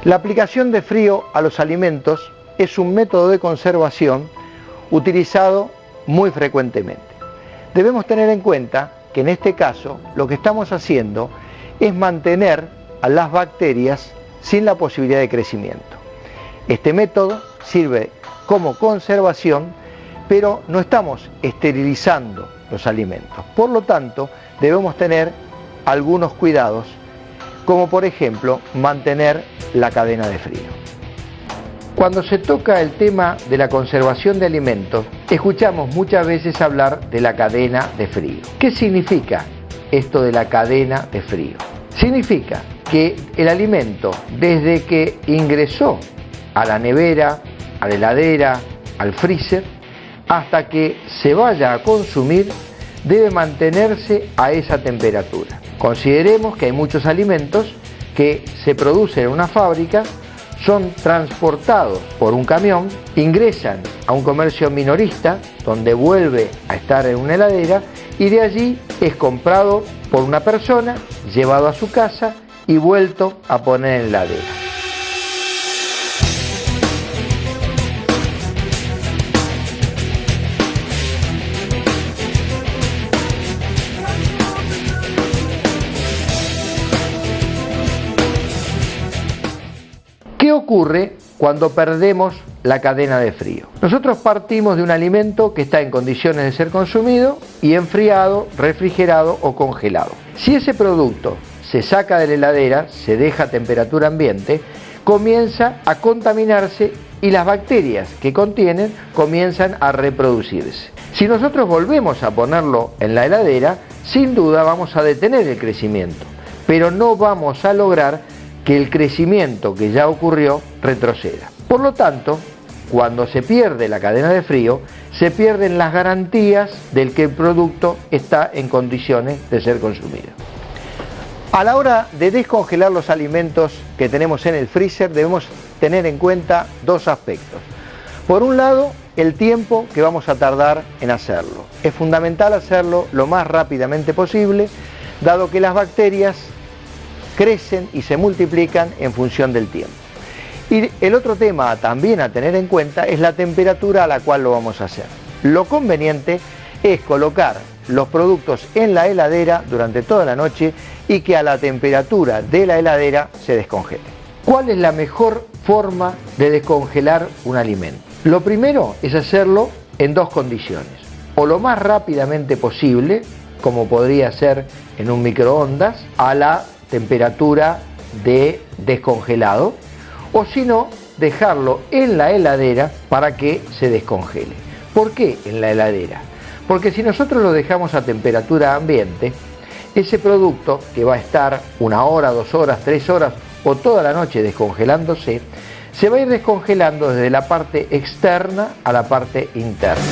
La aplicación de frío a los alimentos es un método de conservación utilizado muy frecuentemente. Debemos tener en cuenta que en este caso lo que estamos haciendo es mantener a las bacterias sin la posibilidad de crecimiento. Este método sirve como conservación, pero no estamos esterilizando los alimentos. Por lo tanto, debemos tener algunos cuidados, como por ejemplo mantener la cadena de frío. Cuando se toca el tema de la conservación de alimentos, escuchamos muchas veces hablar de la cadena de frío. ¿Qué significa esto de la cadena de frío? Significa que el alimento, desde que ingresó a la nevera, a la heladera, al freezer, hasta que se vaya a consumir, debe mantenerse a esa temperatura. Consideremos que hay muchos alimentos que se producen en una fábrica, son transportados por un camión, ingresan a un comercio minorista, donde vuelve a estar en una heladera, y de allí es comprado por una persona, llevado a su casa y vuelto a poner en la heladera. ¿Qué ocurre cuando perdemos la cadena de frío? Nosotros partimos de un alimento que está en condiciones de ser consumido y enfriado, refrigerado o congelado. Si ese producto se saca de la heladera, se deja a temperatura ambiente, comienza a contaminarse y las bacterias que contienen comienzan a reproducirse. Si nosotros volvemos a ponerlo en la heladera, sin duda vamos a detener el crecimiento, pero no vamos a lograr que el crecimiento que ya ocurrió retroceda. Por lo tanto, cuando se pierde la cadena de frío, se pierden las garantías del que el producto está en condiciones de ser consumido. A la hora de descongelar los alimentos que tenemos en el freezer, debemos tener en cuenta dos aspectos. Por un lado, el tiempo que vamos a tardar en hacerlo. Es fundamental hacerlo lo más rápidamente posible, dado que las bacterias crecen y se multiplican en función del tiempo. Y el otro tema también a tener en cuenta es la temperatura a la cual lo vamos a hacer. Lo conveniente es colocar los productos en la heladera durante toda la noche y que a la temperatura de la heladera se descongelen. ¿Cuál es la mejor forma de descongelar un alimento? Lo primero es hacerlo en dos condiciones. O lo más rápidamente posible, como podría ser en un microondas, a la temperatura de descongelado, o si no, dejarlo en la heladera para que se descongele. ¿Por qué en la heladera? Porque si nosotros lo dejamos a temperatura ambiente, ese producto que va a estar 1 hora, 2 horas, 3 horas o toda la noche descongelándose, se va a ir descongelando desde la parte externa a la parte interna.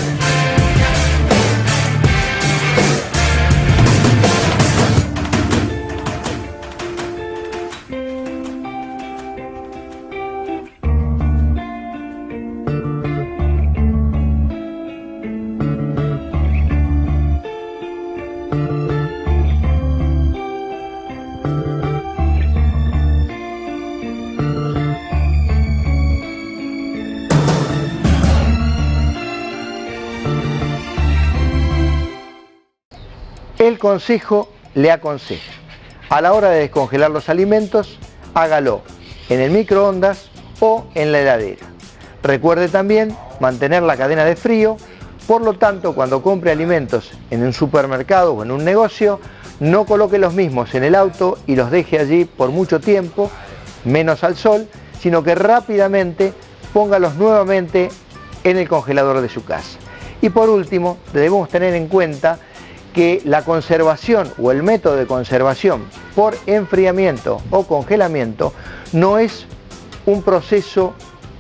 El consejo le aconseja, a la hora de descongelar los alimentos, hágalo en el microondas o en la heladera. Recuerde también mantener la cadena de frío, por lo tanto cuando compre alimentos en un supermercado o en un negocio, no coloque los mismos en el auto y los deje allí por mucho tiempo, menos al sol, sino que rápidamente póngalos nuevamente en el congelador de su casa. Y por último, debemos tener en cuenta que la conservación o el método de conservación por enfriamiento o congelamiento no es un proceso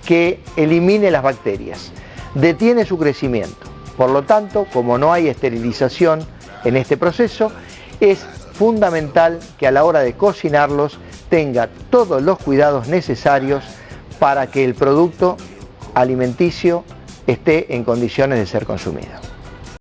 que elimine las bacterias, detiene su crecimiento. Por lo tanto, como no hay esterilización en este proceso, es fundamental que a la hora de cocinarlos tenga todos los cuidados necesarios para que el producto alimenticio esté en condiciones de ser consumido.